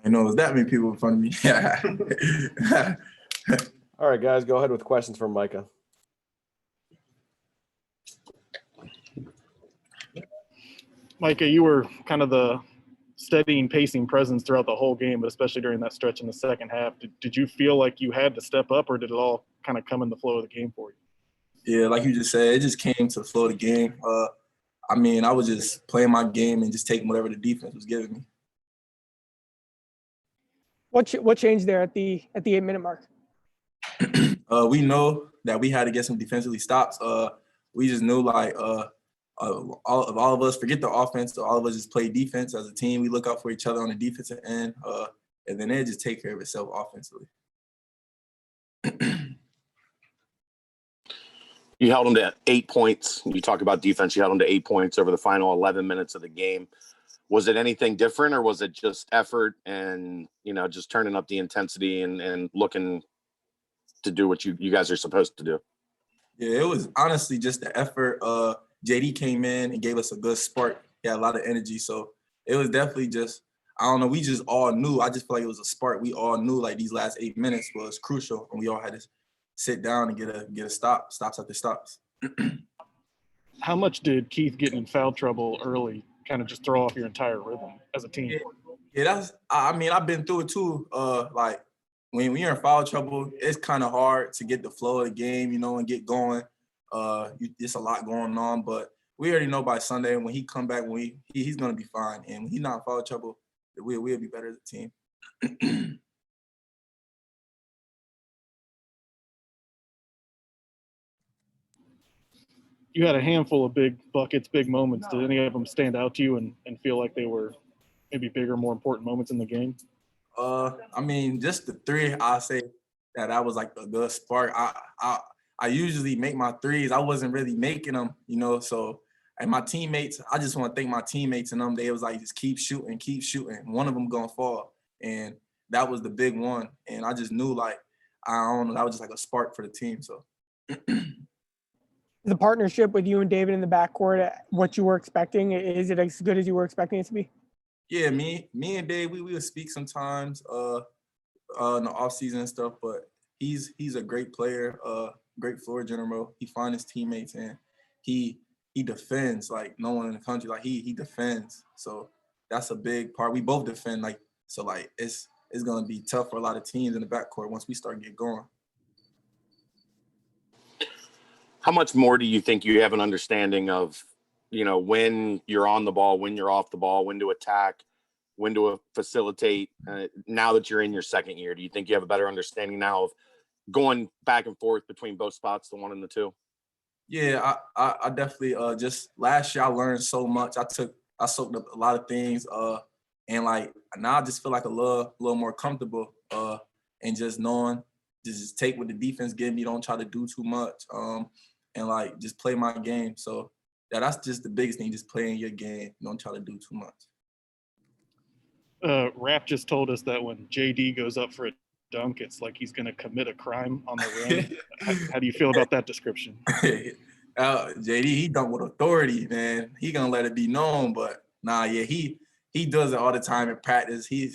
I know it was that many people in front of me. All right, guys, go ahead with questions for Micah. Micah, you were kind of the steadying, pacing presence throughout the whole game, but especially during that stretch in the second half. Did you feel like you had to step up, or did it all kind of come in the flow of the game for you? Yeah, like you just said, it just came to the flow of the game. I mean, I was just playing my game and just taking whatever the defense was giving me. What changed there at the 8-minute mark? We know that we had to get some defensively stops. We just knew like all of us forget the offense, so all of us just play defense as a team. We look out for each other on the defensive end, and then it just take care of itself offensively. You held them to 8 points. You talk about defense. You held them to 8 points over the final 11 minutes of the game. Was it anything different, or was it just effort and, just turning up the intensity and looking to do what you guys are supposed to do? Yeah, it was honestly just the effort. JD came in and gave us a good spark. He had a lot of energy. So it was definitely just, I don't know, we just all knew. I just feel like it was a spark. We all knew like these last 8 minutes was crucial, and we all had to sit down and get a stops after stops. How much did Keith getting in foul trouble early kind of just throw off your entire rhythm as a team? Yeah, I mean, I've been through it too. Like when you're in foul trouble, it's kind of hard to get the flow of the game, and get going. It's a lot going on, but we already know by Sunday when he come back, he's gonna be fine, and when he's not in foul trouble, we'll be better as a team. You had a handful of big buckets, big moments. Did any of them stand out to you and feel like they were maybe bigger, more important moments in the game? I mean, just the three, I say that was like a good spark. I usually make my threes. I wasn't really making them, so and my teammates, I just want to thank my teammates and them. They was like, just keep shooting. One of them gonna fall. And that was the big one. And I just knew like, I don't know, that was just like a spark for the team. So The partnership with you and David in the backcourt, what you were expecting, is it as good as you were expecting it to be? Yeah, me and Dave, we would speak sometimes in the off season and stuff, but he's a great player, great floor general. He finds his teammates and he defends like no one in the country. Like he defends. So that's a big part. We both defend, so it's gonna be tough for a lot of teams in the backcourt once we start getting going. How much more do you think you have an understanding of, when you're on the ball, when you're off the ball, when to attack, when to facilitate? Now that you're in your second year, do you think you have a better understanding now of going back and forth between both spots, the 1 and the 2? Yeah, I definitely just last year I learned so much. I soaked up a lot of things, and like now I just feel like a little more comfortable, and just knowing just take what the defense give me, don't try to do too much, and like just play my game. So yeah, that's just the biggest thing, just playing your game. Don't try to do too much. Rap just told us that when JD goes up for a dunk, it's like he's going to commit a crime on the rim. How do you feel about that description? JD, he dunk with authority, man. He gonna let it be known, but nah, yeah, he does it all the time in practice. He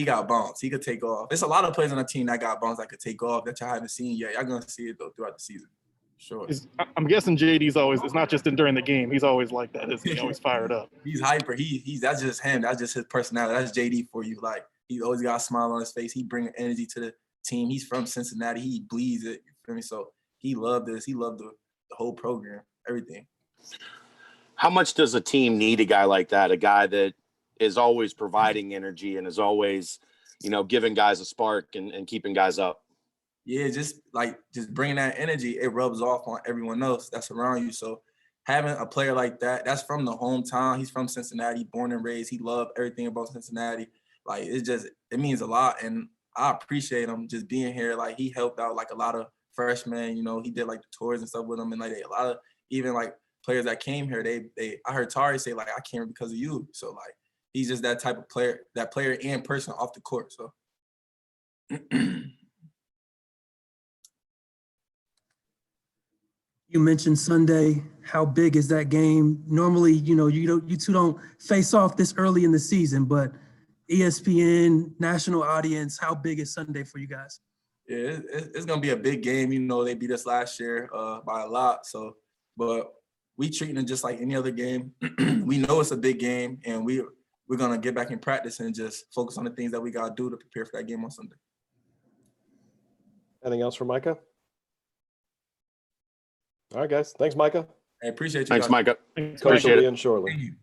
got bounce. He could take off. There's a lot of players on the team that got bounce that could take off that y'all haven't seen yet. Y'all gonna see it though throughout the season. Sure. I'm guessing JD's always, it's not just during the game. He's always like that, isn't he? Always fired up. He's hyper. That's just him. That's just his personality. That's JD for you. Like, he always got a smile on his face. He bringing energy to the team. He's from Cincinnati. He bleeds it. You feel me? So he loved this. He loved the whole program, everything. How much does a team need a guy like that? A guy that is always providing energy and is always, giving guys a spark and keeping guys up? Yeah, just bringing that energy, it rubs off on everyone else that's around you. So having a player like that, that's from the hometown. He's from Cincinnati, born and raised. He loved everything about Cincinnati. Like, it means a lot. And I appreciate him just being here. Like, he helped out like a lot of freshmen, he did like the tours and stuff with them. And like a lot of even like players that came here, I heard Tari say like, I came because of you. So like, he's just that type of player, that player and person off the court. So. You mentioned Sunday how big is that game? Normally, you two don't face off this early in the season, but ESPN, national audience, how big is Sunday for you guys? Yeah, it's gonna be a big game. They beat us last year by a lot. So, but we treating it just like any other game. We know it's a big game, and we're gonna get back in practice and just focus on the things that we gotta do to prepare for that game on Sunday. Anything else for Micah? All right, guys. Thanks, Micah. I appreciate you. Thanks, guys. Micah. Thanks, Coach Appreciate will it. be in shortly. Thank you.